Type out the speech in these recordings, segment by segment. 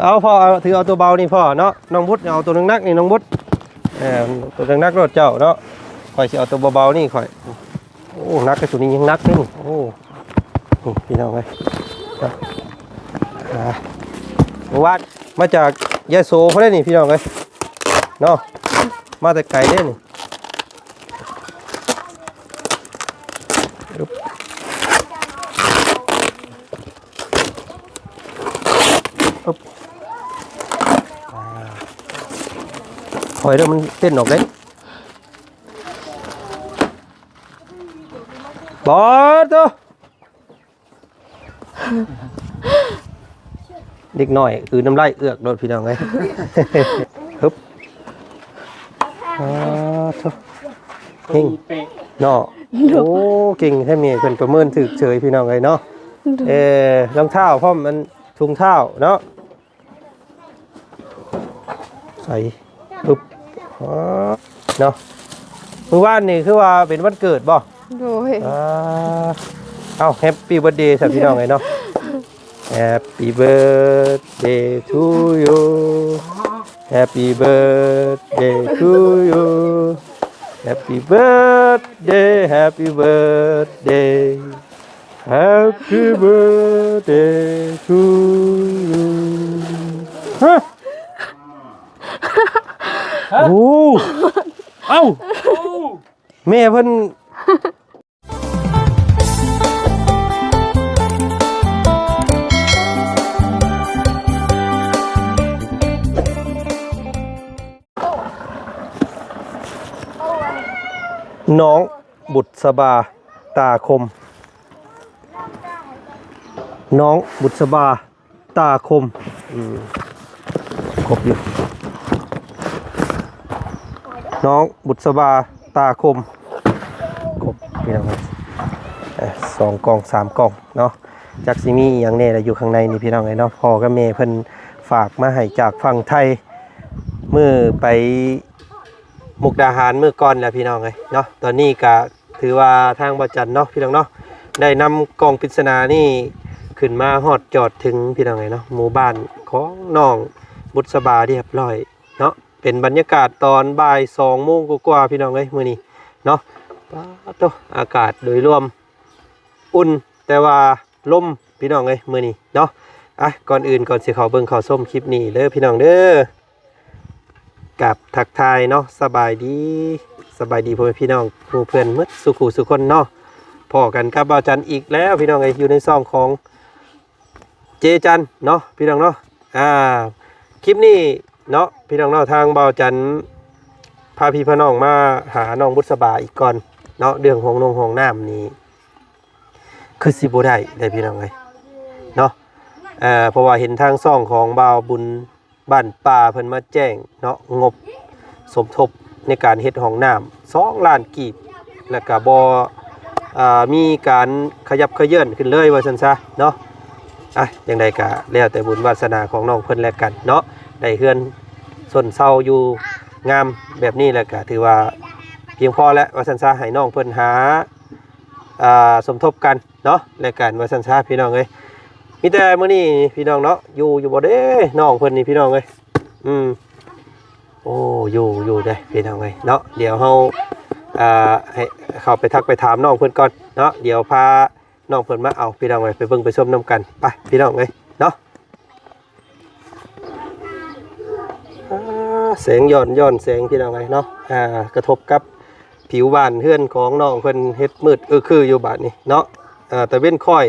เอาพ่อถือเอาตัวเบานี่พ่อเนาะน้องบุตรเอาตัวนักนี่น้องบุตรตัวนักรถเจ้าเนาะข่อยสิเอาตัวเบาๆนี่ข่อยโอ้นักไอ้ตัวนี้ยังนักนี่โอ้นี่พี่น้องเอ้ยวัดมาจากยะโสเขาได้นี่พี่น้องเอ้ยเนาะมาแต่ไกลเด้นี่หอยเดี๋ยวมันเต้นออกได้บอสตัวเด็กหน่อยคือน้ำลายเอือกโดนพี่น้องเลยฮึบเก่งเนาะโอ้เก่งแค่เมียเป็นประเมินถึกเฉยพี่น้องเลยเนาะรองเท้าเพราะมันถุงเท้าเนาะใส่ปึ๊บเนาะเมื่อวานนี่คือว่าเป็นวันเกิดบ่โดยเอาแฮปปี้เบิร์ธเดย์สำหรับพี่น้องเลยเนาะ Happy birthday to you Happy birthday to you Happy birthday Happy birthday Happy birthday to you ฮะโอ้เอ้าแม่เพิ่นน้องบุษบาตาคมน้องบุษบาตาคมครบอยู่น้องบุษบาตาคมครบพี่น้อง2 กล่อง 3 กล่องเนาะจากซิมีอย่างแน่อยู่ข้างในนี่พี่น้องเนาะพ่อกับแม่เพิ่นฝากมาให้จากฝั่งไทยเมื่อไปมุกดาหารเมื่อก่อนแล้วพี่น้องเลยเนาะตอนนี้ก็ถือว่าทางบ่จันเนาะพี่น้องเนาะได้นำกล่องปริศนานี่ขึ้นมาฮอดจอดถึงพี่น้องเลยเนาะหมู่บ้านของน้องบุษบาเรียบร้อยเนาะเป็นบรรยากาศตอนบ่าย 2 โมงกว่าพี่น้องเลยมื้อนี้เนาะอากาศโดยรวมอุ่นแต่ว่าลมพี่น้องเลยมื้อนี้เนาะก่อนอื่นก่อนสิเข้าเบิ่งเข้าชมคลิปนี้เด้อพี่น้องเด้อกับทักทายเนาะสบายดีพ่อแม่พี่น้องผู้เพื่อนมืดสุขุสุคนเนาะพอกันกับบ่าวจันอีกแล้วพี่น้องไอ้อยู่ในซองของเจจันเนาะพี่น้องเนาะคลิปนี้เนาะพี่น้องเนาะทางบ่าวจันพาพี่พน้องมาหาน้องบุษบาอีกก่อนเนาะเรื่องของห้องน้ำนี้คือสิบ่ได้พี่น้องเลยเนาะเพราะว่าเห็นทางซ่องของบ่าวบุญบ้านป่าเพิ่นมาแจ้งเนาะงบสมทบในการเฮ็ดห้องน้ำ2 ล้านกีบแล้วก็บ่มีการขยับขยื่นขึ้นเลยว่าซั่นซะเนาะอย่างใดก็แล้วแต่บุญวาสนาของน้องเพิ่นแล้วกันเนาะได้เฮือนส้นเซาอยู่งามแบบนี้แล้วก็ถือว่าเพียงพอแล้วว่าซั่นซะให้น้องเพิ่นหาสมทบกันเนาะแล้วกันว่าซั่นซะพี่น้องเอ้ยมีแต่มื้อนี้พี่น้องเนาะอยู่บ่เด้น้องเพิ่นนี่พี่น้องเอ้ยโอ้อยู่ได้พี่น้องเอ้ยเนาะเดี๋ยวเฮาให้เข้าไปทักไปถามน้องเพิ่นก่อนเนาะเดี๋ยวพาน้องเพิ่นมาเอาพี่น้องเอ้ยไปเบิ่งไปชมนํกันไปพี่น้องเอ้ยเนาะแสงย้อนแสงพี่น้องเอ้ยเนาะกระทบกับผิวบ้านเฮือนของน้องเพิ่นเฮ็ดมืดคืออยู่บ้านนี่เนาะแต่เว้นค่อย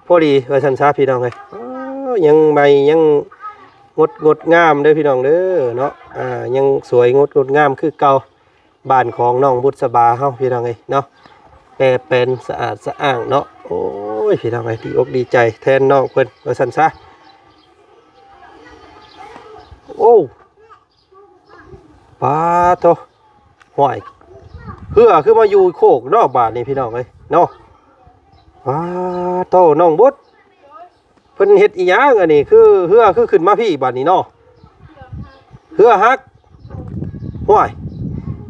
พอดีว่าชันซาพี่น้องเลยยังใบยังงดงามเด้อพี่น้องเด้อเนาะยังสวยงดงามคือเก่าบ้านของน้องบุษบาเฮาพี่น้องเลยเนาะเป็นสะอาดสะอ้างเนาะโอ้ยพี่น้องเลยดีอกดีใจแทนน้องเพิ่นว่าชันซาโอ้ป้าโตห่วยคือมาอยู่โคกนอกบ้านนี่พี่น้องเลยเนาะโตน้องบุตรเพิ่นเฮ็ดอีหยังอันนี้คือขึ้นมาพี่บ้านนี้เนาะฮักห้วย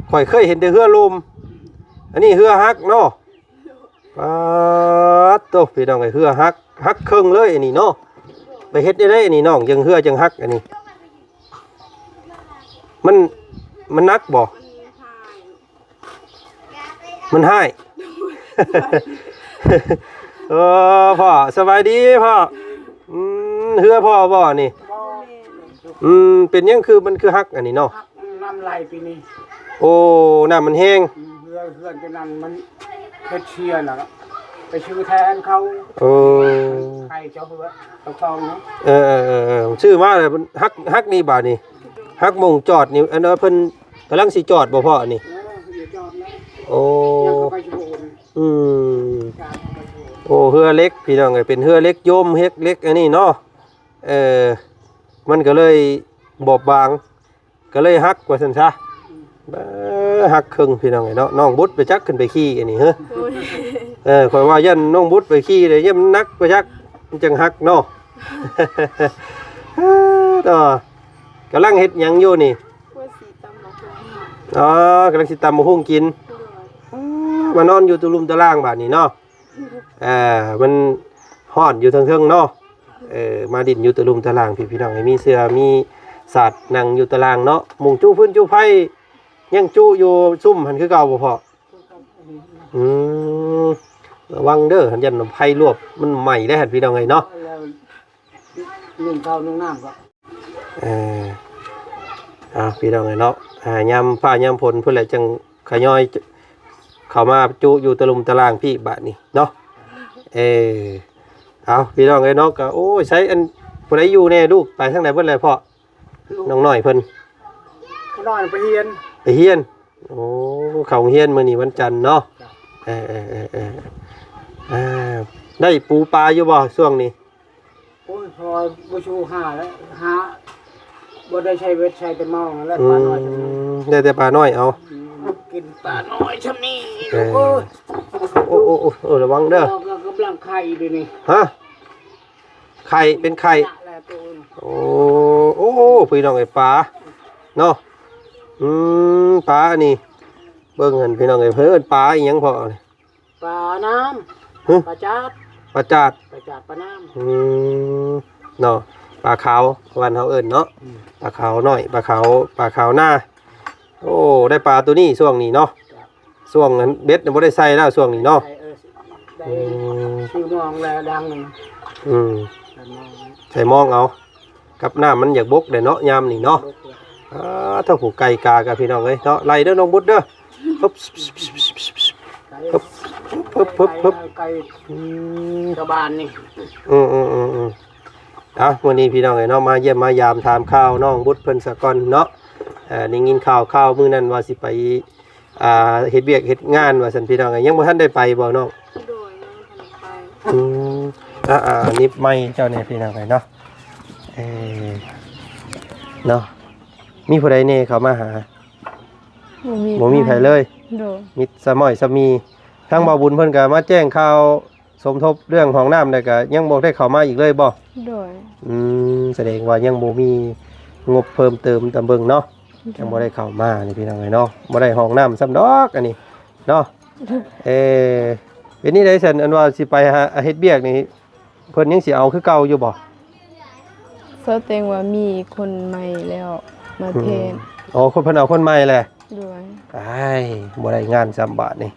ข่อยเคยเห็นแต่ลมอันนี้ฮักเนาะโตพี่น้องไอ้ฮักครึ่งเลยอันนี้เนาะ เฮ็ดได้อันนี้น้องจังเฮือจังฮักอันนี้มันนักบ่มันให้ พ่อสบายดีพ่อเฮือพ่อบ่นี่เป็นยังคือมันคือฮักอันนี้เนาะน้ำไหลปีนี้โอ้น้ำมันแห้งเพื่อนจะนั่นมันเพชรเชียร์น่ะไปชื่อแทนเขาใครเจ้าเพื่อเขาคลองเนาะชื่อมาเลยฮักนี่บาดนี่ฮักมงจอดนี่อันนั้นเพิ่นกำลังสิจอดบ่พ่อนี่โอ้โอ้เฮือเล็กพี่น้องเอ้ยเป็นเฮือเล็กโยมเฮ็กเล็กอันนี้เนาะมันก็เลยบอบบางก็เลยฮักว่าซั่นซะฮักครึ่งพี่น้องเอ้ยเนาะน้องบุตรไปจักขึ้นไปขี่อันนี้เฮ้อข่อยว่ายันน้องบุตรไปขี่เลยยันนักไปจักจังฮักเนาะต่อกำลังเฮ็ดหยังอยู่นี่อ๋อกำลังสิตำมะฮุ่งกินมานอนอยู่ตุลุมตะล่างบาดนี้เนาะมันฮ้อนอยู่เทิงๆเนาะมาดินอยู่ตุลุมตะล่างพี่น้องให้มีเสื้อมีสัตว์นั่งอยู่ตะล่างเนาะมุงจู้พื้นจู้ไผยังจู้อยู่ซุ่มหันคือเก่าบ่พอระวังเด้อหันยันไผรวบมันใหม่ได้หันพี่น้องไงเนาะนึ่งข้าวนึ่งน้ำก็พี่น้องไงเนาะยามฟ้ายามฝนเพิ่นแหละจังขย่อยเข้ามาจูอยู่ตะลุมตะลางพี่บาดนี้เนาะพี่น้องไงเนาะก็โอ้ยใช้อันผู้ใดอยู่แน่ลูกไปทางไหนเพิ่นเลยพ่อน้องน้อยเพิ่นน้อยไปเฮียนโอ้เขาเฮียนมื้อนี้วันจันทร์เนาะได้ปูปลาอยู่บ่ช่วงนี้โอ้ยพอบ่ชูหาแล้วหาบ่ได้ใช้เวทใช้แต่มองแล้วปลาน้อยได้แต่ปลาน้อยเอากินปลาน้อยชำนี้โอ้ระวังเด้อกำลังไข่ดินี่ฮะไข่เป็นไข่โอ้พี่น้องไอ้ปลาเนาะปลานี่เบิ่งหันพี่น้องไอ้เพิ่นปลาอีหยังพอปลาน้ำปลาจาดปลาน้ำเนาะปลาขาววันเฮาเอิ้นเนาะปลาขาวน้อยปลาขาวหน้าโอ้ได้ปลาตัวนี้ช่วงนี้เนาะช่วงนั้นเบ็ดบ่ได้ใส่แล้วช่วงนี้เนาะชื่อมองแล้วดังนึงใส่มองเอากับน้ามันอยากบกได้เนาะยามนี่เนาะถ้าผูกไก่กากับพี่น้องเอ้ยเนาะไล่เด้อน้องบุตรเด้อปึ๊บไก่กระบาลนี่วันนี้พี่น้องเอ้ยเนาะมาเยี่ยมมายามถามข่าวน้องบุตรเพิ่นสะก่อนเนาะได้ยินข่าวมื้อนั้นว่าสิไปเฮ็ดเวียกเฮ็ดงานว่าซั่นพี่น้องเอ้ยยังบ่ทันได้ไปบ่น้องโดยยังไปนิบไม้เจ้าเนี่ยพี่น้องเอ้ยเนาะเนาะมีผู้ใดแน่เข้ามาหาบ่มีไผเลยมิตรสมอยสมีทางบ่าวบุญเพิ่นก็มาแจ้งข่าวสมทบเรื่องห้องน้ำได้ก็ยังบ่ได้เข้ามาอีกเลยบ่โดยแสดงว่ายังบ่มีงบเพิ่มเติมตามเบิ่งเนาะยังบ่ได้เข้ามานี่พี่น้องเอ้ยเนาะบ่ได้ห้องน้ำซ้ำดอกอันนี้เนาะเป็นนี่ได้ซั่นอันว่าสิไปหาเฮ็ดเวียกนี่เพิ่นยังสิเอาคือเก่าอยู่บ่แสดงว่ามีคนใหม่แล้วมาแทนคนเพิ่นเอาคนใหม่แหละด้วยบ่ได้งานซ้ำบาทนี่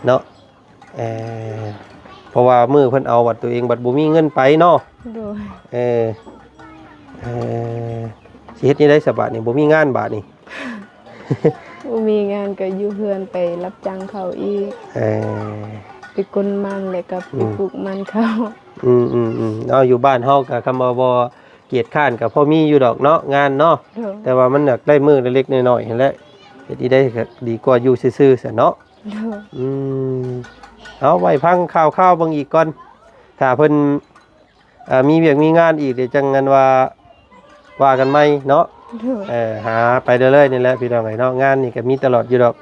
เนาะเพราะว่ามื้อเพิ่นเอาบัดตัวเองบัดบ่มีเงินไปเนาะด้วยสิเฮ็ดนี่ได้สบาทนี่บ่มีงานบาทนี่บ่มีงานก็อยู่เฮือนไปรับจ้างเขาอีกไปกลมันแล้วก็ไปปลูกมันเขาอยู่บ้านเฮาก็คำว่าบ่เกียรติข้านก็พอมีอยู่ดอกเนาะงานเนาะแต่ว่ามันอยากได้มื้อเล็กๆน้อยๆเห็นแล้วเฮ็ดได้ก็ดีกว่าอยู่ซื่อๆซะเนาะเอาไว้พังข่าวๆบางอีกก่อนถ้าเพิ่นมีเวียกมีงานอีกเดี๋ยวจังงั้นว่ากันใหม่เนาะหาไปเรื่อยๆนี่แหละพี่น้องเอ้ยเนาะงานนี่ก็มีตลอดอยู่ดอก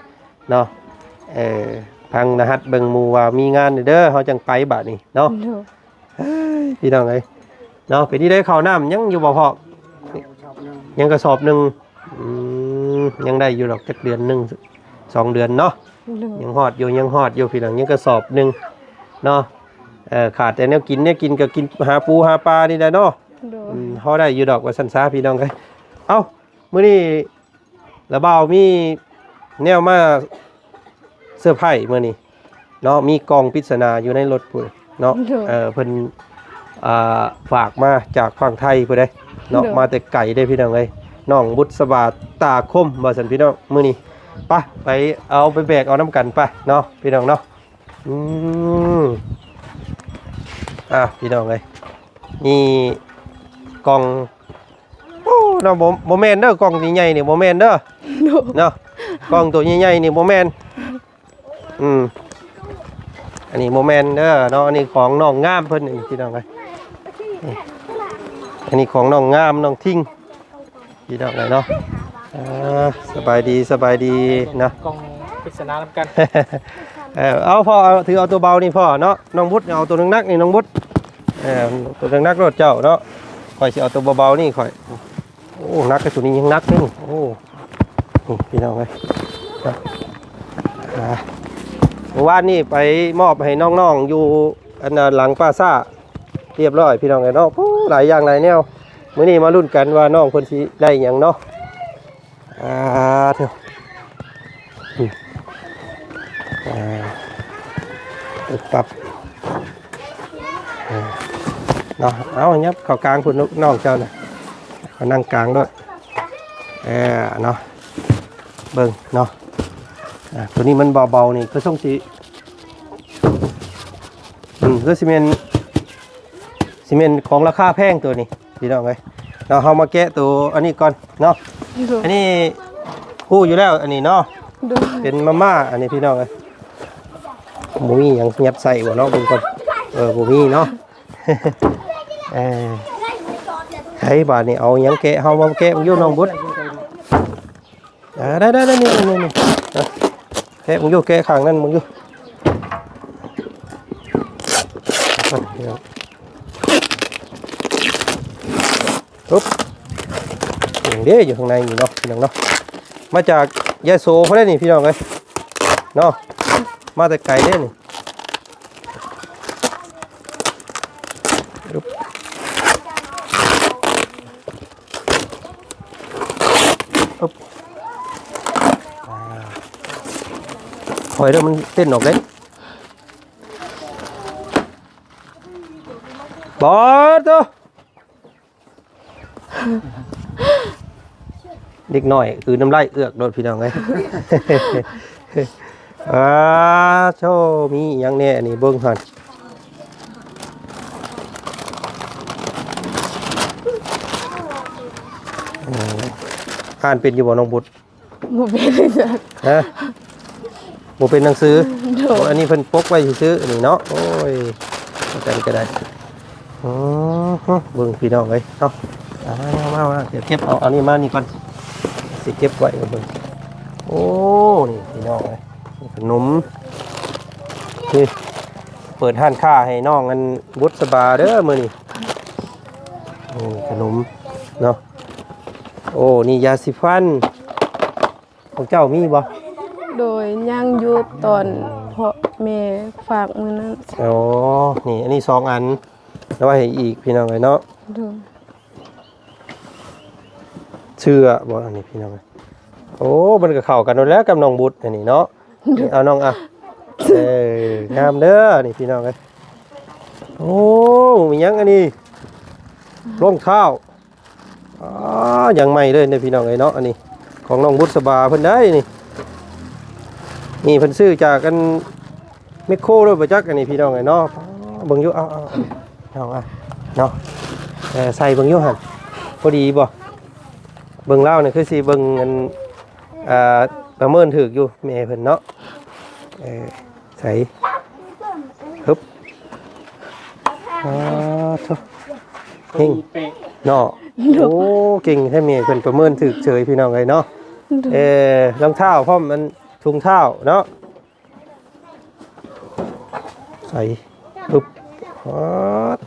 เนาะพังนะฮัดเบิ่งหมู่ว่ามีงานเด้อเฮาจังไปบัดนี้เนาะพี่น้องเอ้ยเนาะไปที่ได้ข้าวน้ำยังอยู่บ่พอยังกระสอบนึงยังได้อยู่ดอกจักเดือนนึง2 เดือนเนาะยังฮอดอยู่พี่น้องยังกระสอบนึงเนาะขาดแต่แนวกินก็กินหาปูหาปลานี่แหละเนาะ พอได้อยู่ดอกว่าสันซาพี่น้องเลยเอ้ามื้อนี้ระเบามีแนวมาเสื้อร์ไผ่มื้อนี้เนาะมีกล่องปริศนาอยู่ในรถพุ่นเนาะเพิ่นฝากมาจากฝั่งไทยพุ่นเด้เนาะมาแต่ไก่ได้พี่น้องเลยน้องบุษบาตาคมบ่ซั่นพี่น้องมื้อนี้ไปเอาไปแบกเอาน้ำกันไปเนาะพี่น้องเนาะพี่น้องเลยนี่กล่องโอ้เนาะบ่แม่นเด้อกล่องใหญ่ๆนี่บ่แม่นเด้อเนาะกล่องตัวใหญ่ๆนี่บ่แม่นอันนี้บ่แม่นเด้อเนาะอันนี้ของน้องงามเพิ่นนี่พี่น้องเลยอันนี้ของน้องงามน้องทิ้งพี่น้องเลยเนาะสบายดีนะกองปริศนากัน เอาพ่อถือเอาตัวเบานี่พ่อเนาะน้องบุตรเอาตัวนักนี่น้องบุตรตัวนักรถเจ้าเนาะข่อยสิเอาตัวเบาๆนี่ข่อยโอ้นักกับตัวนี้ยังนักนี่โอ้นี่พี่น้องเลยเมื่อวานนี่ไปมอบให้น้องๆอยู่อันหลังป้าซ่าเรียบร้อยพี่น้องเลยเนาะหลายอย่างหลายแนวมื้อนี้มาลุ้นกันว่าน้องคนสิได้หยังเนาะเถอะปับเนาะเอายับเข้ากลางคุณน้องเจ้าน่ะเขานั่งกลางด้วยเนาะเบิ่งเนาะตัวนี้มันเบาๆนี่ก็ส่งสีก็ซีเมนต์ของราคาแพงตัวนี้พี่น้องเลยเรามาแกะตัวอันนี้ก่อนเนาะอันนี้คู่อยู่แล้วอันนี้เนาะเป็นมาม่าอันนี้พี่น้องเลยหมูมีอย่างยัดใส่หัวเนาะบางคนหมูมีเนาะใช้บาทนี่เอาอย่างแกะเอามาแกะมันยุ่งน้องบุตรได้นี่แกะมันยุ่งแกะข้างนั่นมันยุ่งปุ๊บอย่างเดียวอยู่ข้างในนี่เนาะพี่น้องเนาะมาจากยาโซเขาได้นี่พี่น้องเลยเนาะมาแต่ไก่ได้นี่ปุ๊บหอยเด้อมันเต้นออกเลยบอสตัวเด็กหน่อยคือน้ำลายเอือกโดนพี่น้องเลยโชมีอย่างแน่นี่เบิ้งหันอ่านเป็นอยู่บ่น้องบุตรบ่เป็นเลยจ้ะฮะบ่เป็นหนังสืออันนี้เพิ่นปกไว้ซื้อนี่เนาะโอ้ยกันก็ได้เบิ้งพี่น้องเลยเนาะมาเดี๋ยวเก็บเอาอันนี้มานี่ก่อนสิเก็บไว้เบิ้งโอ้นี่พี่น้องเลยขนมนี่เปิดห้านค้าให้น้องกันบุษบาเด้อมื้อนี้ขนมเนาะโอ้นี่ยาสีฟันของเจ้ามีบ่โดยย่างยุบตอนพ่อแม่ฝากมื้อนั้นอ๋อนี่อันนี้2อันแล้วไว้ให้อีกพี่น้องเลยเนาะเชื่อบ่อันนี้พี่น้องโอ้มันก็เข้ากันแล้วกับน้องบุตรอันนี้เนาะเอาน้องงามเด้อนี่พี่น้องเลยโอ้มียังอันนี้รองเท้าอย่างใหม่เลยเนี่ยพี่น้องเลยเนาะอันนี้ของน้องบุษบาเพิ่นได้นี่เพิ่นซื้อจากกันเมคโครด้วยประจักษ์อันนี้พี่น้องเลยเนาะเบิ่งอยู่เอาเนาะใส่เบิ่งอยู่หั่นพอดีบ่เบิ่งเล่าเนี่ยคือสิเบิ่งอันประเมินถูกอยู่แม่เพิ่นเนาะใส่ฮึบเฮงเนาะโอ้เก่งแท้แม่เพิ่นประเมินถูกเฉยพี่น้องเลยเนาะรองเท้าพร้อมมันถุงเท้าเนาะใส่ฮึบ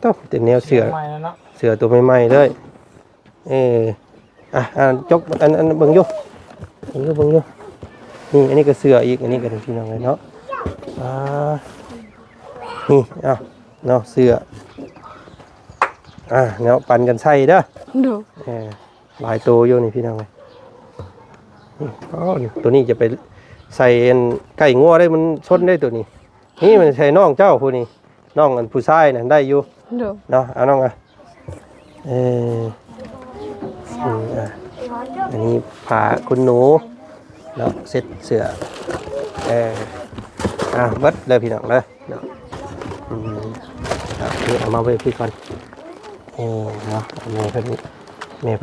ต้องเป็นแนวเสือตัวใหม่ๆเลยจกอันเบิ่งอยู่นี่อันนี้ก็เสืออีกอันนี้ก็เป็นพี่น้องเลยเนาะนี่เนาะเสือ เนาะปันกันใส่เด้อ โดย หลายตัวอยู่นี่พี่น้องเลยนี่นี่ตัวนี้จะไปใส่ไก่งัวได้มันชนได้ตัวนี้นี่มันใส่น้องเจ้าผู้นี้น้องอันผู้ชายน่ะได้อยู่ โดย เนาะเอาน้องอันนี้ผ้าคุณหนูเนาะเซ็ตเสื้อเบิดเลยพี่น้องเลยเนาะนี่เอามาไว้พี่ก่อนเนาะแม่เพิ่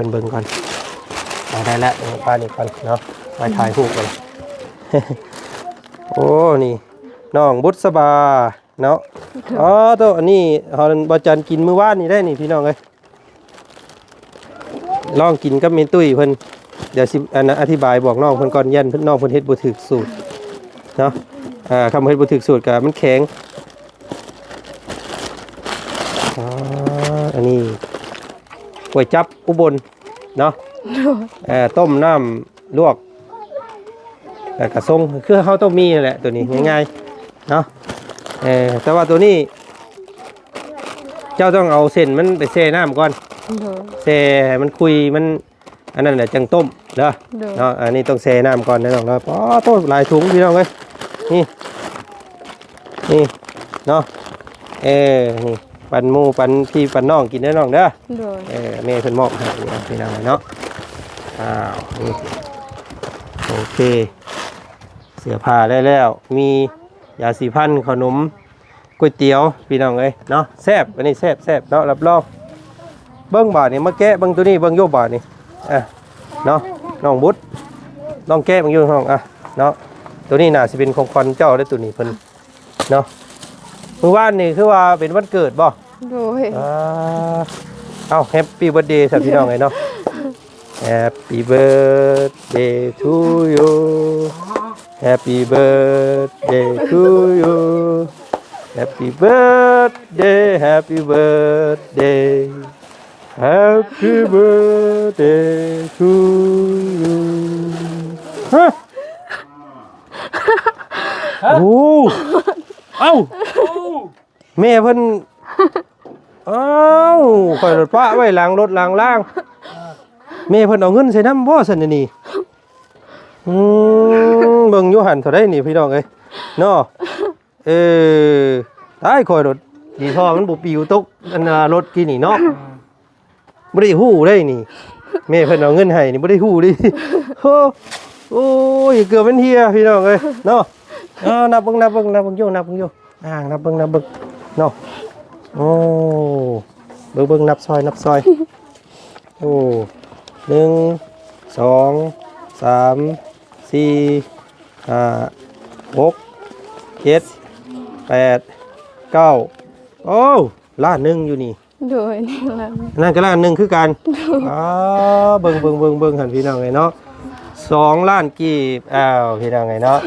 นเบิ่งก่อนเอาได้แล้วป้านี่ก่อนเนาะมาถ่ายรูปก่อน โอ้นี่น้องบุษบาเนาะตัวอันนี้เฮาบ่จันกินมื้อวานนี่ได้นี่พี่น้องเอ้ยลองกินกับเมนตุ้ยเพิ่นเดี๋ยวสิอันนั้นอธิบายบอกน้องเพิ่นก่อนยันเพิ่นน้องเพิ่นเฮ็ดบ่ถูกสูตรเนาะคำเฮ็ดบ่ถูกสูตรก็มันแข็งอันนี้ก๋วยจั๊บอุบลเนาะต้มน้ำลวกแล้วก็ทรงคือเฮาต้องมีนั่นแหละตัวนี้ง่ายๆเนาะแต่ว่าตัวนี้เจ้าต้องเอาเส้นมันไปแช่น้ำก่อนแช่ให้มันคุยมันอันนั้นแหละจังต้มเด้อเนาะอันนี้ต้องแช่น้ำก่อนนะน้องเนาะโต้หลายถุงพี่น้องเอ้ยนี่เนาะนี่ปันหมูปันพี่ปันน้องกินได้น้องเด้อแม่เพิ่นมอบให้พี่น้องเนาะนี่โอเคเสื้อผ้าได้แล้วมียาสีฟันขนมก๋วยเตี๋ยวพี่น้องเอ้ยเนาะแซ่บอันนี้แซ่บเนาะรับรองเบิ้งบาทนี่มาแกะเบิ้งตัวนี้เบิ้งโยบาทนี่เนาะน้องบุตรน้องแกะเบิ้งโยห้องเนาะตัวนี้น่าสิเป็นของขวัญเจ้าได้ตัวนี้เพิ่นเนาะเมื่อวานนี่คือว่าเป็นวันเกิดบ่โดยแฮปปี้เบิร์ธเดย์ครับพี่น้องเอ้ยเนาะ Happy birthday to you Happy birthday to you Happy birthday Happy birthday Happy birthday to you ฮะโอ้เอ้าแม่เพิ่นข่อยรถป้าไว้ล้างรถล้างล่างแม่เพิ่นเอาเงินใส่น้ำบ่ซั่นนี่เบิ่งอยู่หั่นเท่าใดนี่พี่น้องเอ้ยเนาะตายข่อยรถดีท่อมันบ่ปิวตกอันรถกี่นี่เนาะบ่ได้ฮู้ได้นี่แม่เพิ่นเอาเงินให้นี่บ่ได้ฮู้ดิโอ้ยเกือบเป็นเฮียพี่น้องเอ้ยเนาะนับเบิ่งอยู่นับเบิ่งเนาะโอ้เบิ่งนับซอยโอ้1 2 3 4 5 6 7 8 9โอ้ล้านหนึ่งอยู่นี่โดยนี่ล่ะนั่นก็ล้านหนึ่งคือกันเบิ่งหันพี่น้องไงเนาะ2 ล้านกีบพี่น้องไงเนาะ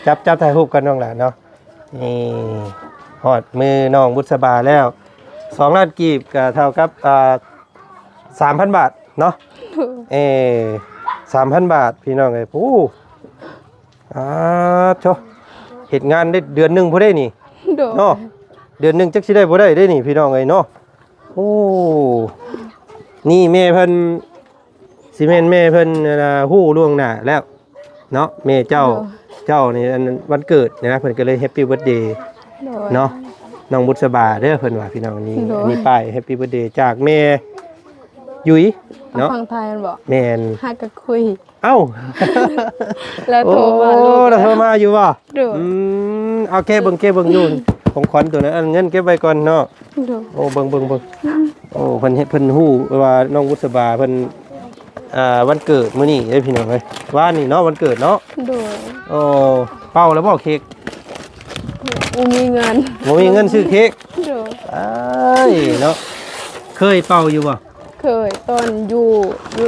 จับถ่ายรูปกันน้องหลานเนาะนี่ฮอดมือน้องบุษบาแล้ว2 ล้านกีบก็เท่ากับ3,000 บาทเนาะ3,000 บาทพี่น้องไงผู้โชเหตุงานได้เดือนหนึ่งพอได้นี่เนาะเดือนหนึ่งจักสิได้พอได้นี่พี่น้องไงเนาะโอ้นี่แม่เพิ่นสิแม่นแม่เพิ่นฮู้ล่วงหน้าแล้วเนาะแม่เจ้านี่วันเกิดนะเพิ่นก็เลยแฮปปี้เบิร์ธเดย์เนาะน้องบุษบาเด้อเพิ่นว่าพี่น้องนี่อันนี้ป้ายแฮปปี้เบิร์ธเดย์จากแม่ยุ้ยเนาะฟังไทยมันบอกแม่นฮักก็คุยแล้วโทรมาแล้วโทรมาอยู่บ่เอาเก็บเบิ่งอยู่ของขวัญตัวนั้นเงินเก็บไว้ก่อนเนาะโอ้เบิ่งโอ้เพิ่นฮู้ว่าน้องบุษบาเพิ่นวันเกิดมื้อนี้เด้พี่น้องเอ้ยว่านี่เนาะวันเกิดเนาะโอ้เป่าแล้วบ่เค้กบ่มีเงินซื้อเค้กเนาะเคยเป่าอยู่บ่เคยตอนอยู่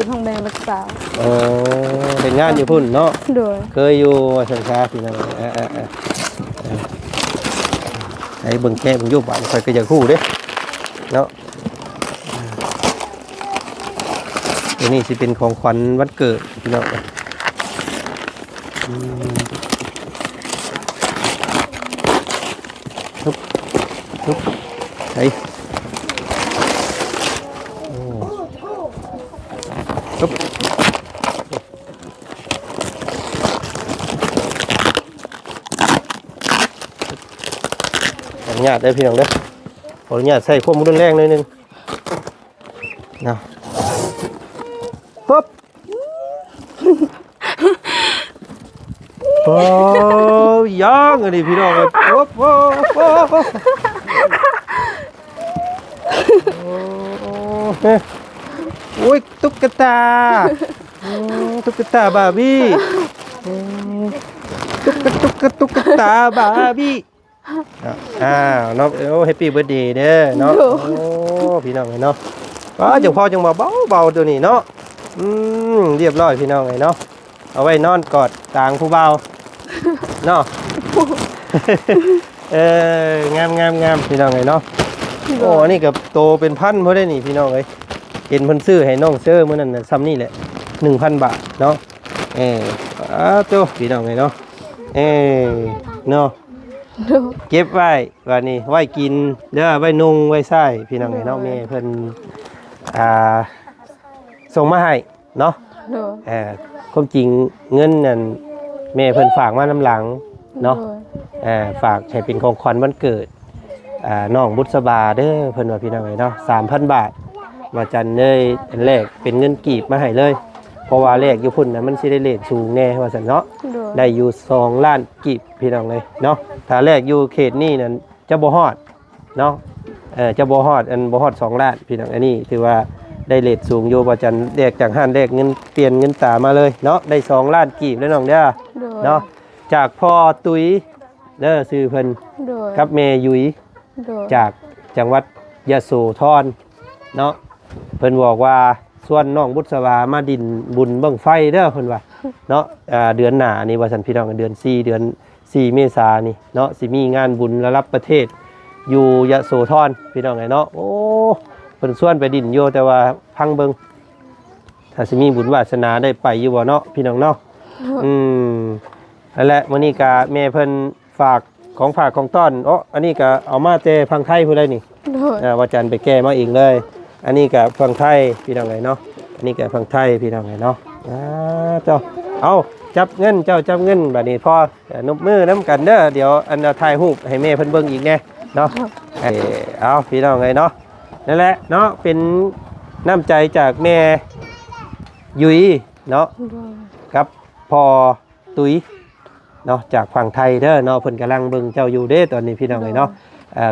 ทางแดงรักษาเป็นงานอยู่พุ่นเนาะเคยอยู่สังฆาพี่น้องไอ้เบิ่งแก้เบิ่งอยู่บ้านข่อยก็อยากฮู้เด้เนาะตัวนี้สิเป็นของขวัญวันเกิดพี่น้องทุบไอ้ ปึ๊บขออนุญาตได้พี่น้องเด้อขออนุญาตใส่ความรุนแรงหน่อยนึงนะปึ๊บโอ้ยังอันนี้พี่น้องเลยปึ๊บโอ้โอ้ยตุ๊กตาตุ๊กตาบาร์บี้ตุ๊กตาบาร์บี้อ้าวน้องโอ้แฮปปี้เบิร์ธเดย์เด้อเนาะโอ้พี่น้องเนาะว้าจังพ่อจังเบาตัวนี้เนาะเรียบร้อยพี่น้องเนาะเอาไว้นอนกอดต่างผู้เบาเนาะงามพี่น้องเนาะโอ้นี่กับโตเป็นพันเพราะได้นี่พี่น้องเห็นเพิ่นซื้อให้น้องเซอร์มื้อนั้นน่ะซ้ำนี่แหละ 1,000 บาทเนาะโตพี่น้องเนาะเนาะเก็บไว้ว่านี่ไว้กินเด้อไว้นุ่งไว้ใส่พี่น้องเนาะแม่เพิ่นส่งมาให้เนาะความจริงเงินนั่นแม่เพิ่นฝากมาน้ำหลังเนาะฝากให้เป็นของขวัญวันเกิดน้องบุษบาเด้อเพิ่นว่าพี่น้องเนาะ 3,000 บาทว่าจันเลยอันแรกเป็นเงินกีบมาให้เลยเพราะว่าแรกอยู่พุ่นน่ะมันสิได้เรทสูงแน่ว่าซั่นเนาะได้อยู่2ล้านกีบพี่น้องเลยเนาะถ้าแรกอยู่เขตนี้นั่นจะบ่ฮอดเนาะจะบ่ฮอดบ่ฮอด2ล้านพี่น้องอันนี้ถือว่าได้เรทสูงอยู่ว่าจันแรกจากห้านแรกเงินเปลี่ยนเงินตามาเลยเนาะได้2ล้านกีบแล้วน้องเด้อเนาะจากพ่อตุ้ยเด้อชื่อเพิ่นกับแม่ยุ้ยจากจังหวัดยโสธรเนาะเพิ่นบอกว่าส่วนน้องบุษบามาดินบุญเบิ่งไฟเด้อเพิ่นว่าเนาะเดือนหน้านี่ว่าซั่นพี่น้องเดือน4เดือน4เมษายนนี่เนาะสิมีงานบุญระดับประเทศอยู่ยโสธรพี่น้องเนาะโอ้เพิ่นส่วนไปดินอยู่แต่ว่าพังเบิ่งถ้าสิมีบุญวาสนาได้ไปอยู่บ่เนาะพี่น้องเนาะนั่นแหละมื้อนี้ก็แม่เพิ่นฝากของต้อนอันนี้ก็เอามาแต่พังไทยผู้ใดนี่ว่าจันไปแก้มาเองเลยอันนี้กับฝั่งไทยพี่น้องไงเนาะอันนี้กับฝั่งไทยพี่น้องไงเนาะเจ้าเอาจับเงินเจ้าจับเงินแบบนี้พอนบมือน้ำกันเด้อเดี๋ยวอันถ่ายรูปให้แม่เพิ่นเบิ่งอีกแน่เนาะเอาพี่น้องไงเนาะนั่นแหละเนาะเป็นน้ำใจจากแม่ยุ้ยเนาะกับพ่อตุ้ยเนาะจากฝั่งไทยเด้อเนาะเพิ่นกำลังเบิ่งเจ้าอยู่เด้ตอนนี้พี่น้องไงเนาะ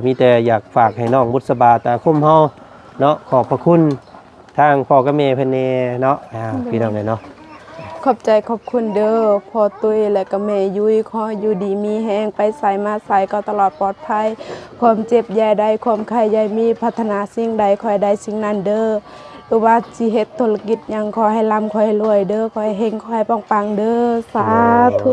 มีแต่อยากฝากให้น้องบุษบาตาคมเฮาเนาะขอบพระคุณทางพ่อกับแม่เพิ่นแน่เนาะพี่น้องเนาะขอบใจขอบคุณเด้อพ่อตุ้ยและก็แม่ยุ้ยขออยู่ดีมีแห้งไปใส่มาใส่ก็ตลอดปลอดภัยความเจ็บแย่ใดความไข้ใหญ่มีพัฒนาสิ่งใดคอยได้สิ่งนั้นเด้อหรือว่าสิเฮ็ดธุรกิจยังขอให้ร่ำขอให้รวยเด้อขอให้เฮงขอให้ปังๆเด้อสาธุ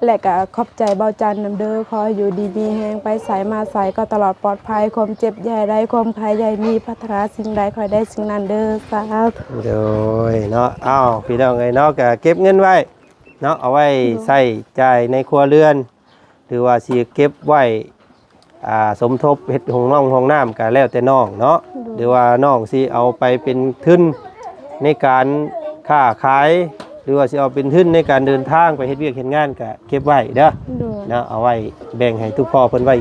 และก็ขอบใจเบาจันนำเด้อขออยู่ดีมีแห้งไปใส่มาใส่ก็ตลอดปลอดภัยความเจ็บแย่ใดความไข้ใหญ่มีพัฒนาสิ่งใดคอยได้สิ่งนั้นเด้อสาธุโดยเนาะพี่น้องเนาะก็เก็บเงินไว้เนาะเอาไว้ใช้จ่ายในครัวเรือนหรือว่าสิเก็บไว้สมทบเฮ็ดห้องน้ำก็แล้วแต่น้องเนาะหรือว่าน้องสิเอาไปเป็นทุนในการค้าขายหรือว่าสิเอาเป็นทุนในการเดินทางไปเฮ็ดเวียกเฮ็ดงานก็เก็บไว้เด้อเนาะเอาไว้แบ่งให้ทุกพ่อเพิ่นไว้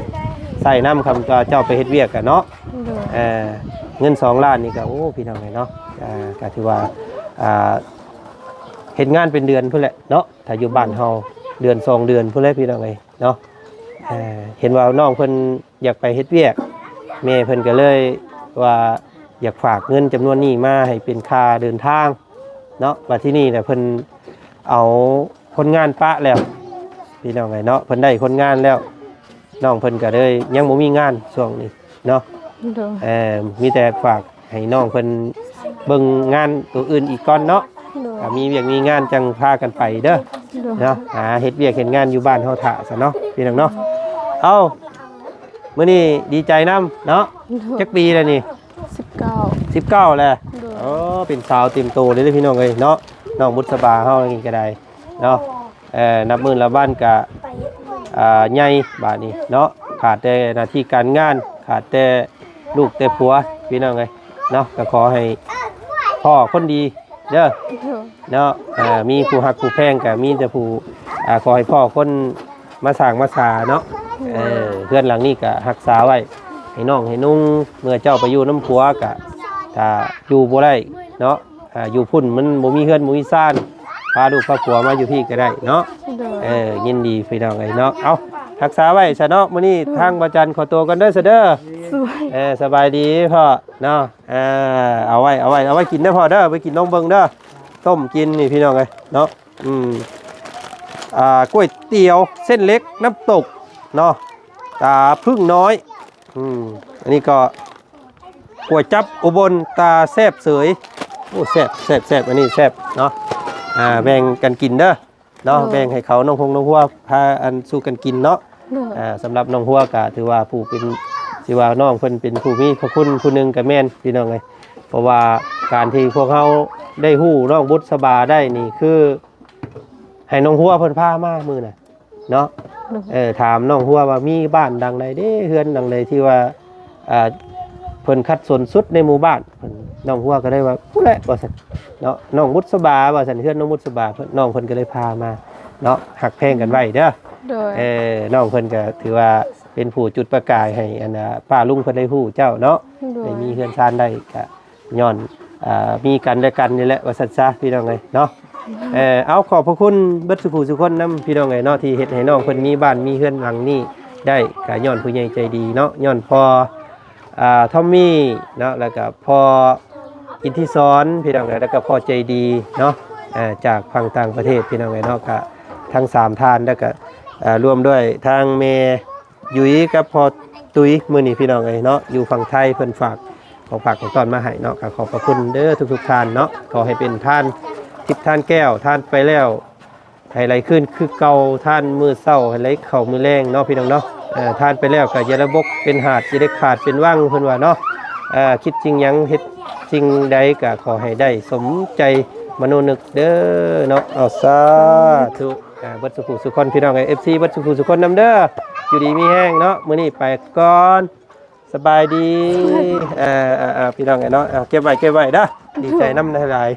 ใส่น้ำคำเจ้าไปเฮ็ดเวียกกันเนาะเงิน2 ล้านนี่ก็โอ้พี่น้องเนาะก็ถือว่าเฮ็ดงานเป็นเดือนพุ่นแหละเนาะถ้าอยู่บ้านเฮาเดือน2 เดือนพุ่นแหละพี่น้องเนาะเห็นว่าน้องเพิ่นอยากไปเฮ็ดเวียกแม่เพิ่นก็เลยว่าอยากฝากเงินจำนวนนี้มาให้เป็นค่าเดินทางเนาะว่าที่นี่เนี่ยเพิ่นเอาคนงานปะแล้วพี่น้องเนาะเพิ่นได้คนงานแล้วน้องเพิ่นก็เลยยังบ่มีงานช่วงนี้เนาะมีแต่ฝากให้น้องเพิ่นเบิ่งงานตัวอื่นอีกก่อนเนาะมีเวียกมีงานจังพากันไปเด้อเนาะเฮ็ดเวียกเฮ็ดงานอยู่บ้านเฮาท่าซะเนาะพี่น้องเนาะมื้อนี้ดีใจนำเนาะจักปีแล้วนี่19แล้วเป็นสาวเต็มโตเลยพี่น้องเอ้ยเนาะน้องบุษบาเฮานี่ก็ได้เนาะนับมื้อละบ้านก็ใหญ่บาดนี้เนาะขาดแต่หน้าที่การงานขาดแต่ลูกแต่ผัวพี่น้องเอ้ยเนาะก็ขอให้พ่อคนดี เด้อเนาะมีผู้ฮักผู้แพงก็มีแต่ผู้ขอให้พ่อคนมาสร้างมาสาเนาะเพื่อนหลังนี้ก็รักษาไว้ให้น้องให้นุ่งเมื่อเจ้าไปอยู่น้ำผัวก็ถ้าอยู่บ่ได้เนาะอยู่พุ่นมันบ่มีเฮือนบ่มีซ่านพาลูกพาผัวมาอยู่พี่ก็ได้เนาะยินดีพี่น้องเนาะเอารักษาไว้ซะเนาะมื้อนี้ทางบ่จันขอตัวกันเด้อซะเด้อสบายดีพ่อเนาะเอาไว้กินเด้อพ่อเด้อไปกินน้องเบิ่งเด้อต้มกินนี่พี่น้องเนาะก๋วยเตี๋ยวเส้นเล็กน้ำตกเนาะตาพึ่งน้อยอันนี้ก็ก๋วยจับอุบลตาแซ่บเสยโอ้แซ่บอันนี้แซ่บเนาะแบ่งกันกินเด้อเนาะแบ่งให้เขาน้องหัวพาอันสู้กันกินเนาะสำหรับน้องหัวก็ถือว่าผู้เป็นสิว่าน้องเพิ่นเป็นผู้มีพระคุณผู้หนึงกับแม่นพี่น้องเลยเพราะว่าการที่พวกเขาได้ฮู้น้องบุษบาได้นี่คือให้น้องหัวเพิ่นพามามื้อน่ะเนาะถามน้องหัวว่ามีบ้านดังใดเด้เฮือนดังใดที่ว่าเพิ่นคัดสนสุดในหมู่บ้านน้องหัวก็ได้ว่าผู้ใดว่าซั่นเนาะน้องบุษบาว่าซั่นเฮือนน้องบุษบาน้องเพิ่นก็เลยพามาเนาะหักแพงกันไว้เด้อน้องเพิ่นก็ถือว่าเป็นผู้จุดประกายให้อันป้าลุงเพิ่นได้ฮู้เจ้าเนาะได้มีเฮือนชานได้ก็ย้อนมีกันและกันนี่แหละว่าซั่นซะพี่น้องเอ้ยเนาะเอาขอบพระคุณเบิดสุขุสุคนนำพี่น้องเอ้ยเนาะที่เฮ็ดให้น้องเพิ่นมีบ้านมีเฮือนหลังนี้ได้ก็ย้อนผู้ใหญ่ใจดีเนาะย้อนพอทอมมี่เนาะแล้วก็พออินทิศรพี่น้องเอ้ยแล้วก็พอใจดีเนาะจากฝั่งต่างประเทศพี่น้องเอ้ยเนาะก็ทั้ง3ท่านแล้วก็รวมด้วยทางเมยุ้ยกับพอตุ้ยมื้อนี้พี่น้องเอ้ยเนาะอยู่ฝั่งไทยเพิ่นฝากของฝากของตอนมาให้เนาะขอบพระคุณเด้อทุกๆท่านเนาะขอให้เป็นท่านทิพย์ท่านแก้วท่านไปแล้วให้ไหลขึ้นคือเก่าท่านมือเศร้าให้ไหลเข่ามือแรงเนาะพี่น้องเนาะท่านไปแล้วก็อย่าระบกเป็นหาดอย่าได้ขาดเป็นว่างเพิ่นว่าเนาะคิดจริงยังเฮ็ดจริงใดก็ขอให้ได้สมใจมโนนึกเด้อเนาะเอาสาธุบัดสุขุสุคนพี่น้องไอ้ FC บัดสุขุสุคนนำเด้ออยู่ดีมีแห้งเนาะมื้อนี้ไปก่อนสบายดีพี่น้องไอ้เนาะเก็บไว้เด้อดีใจนำหลาย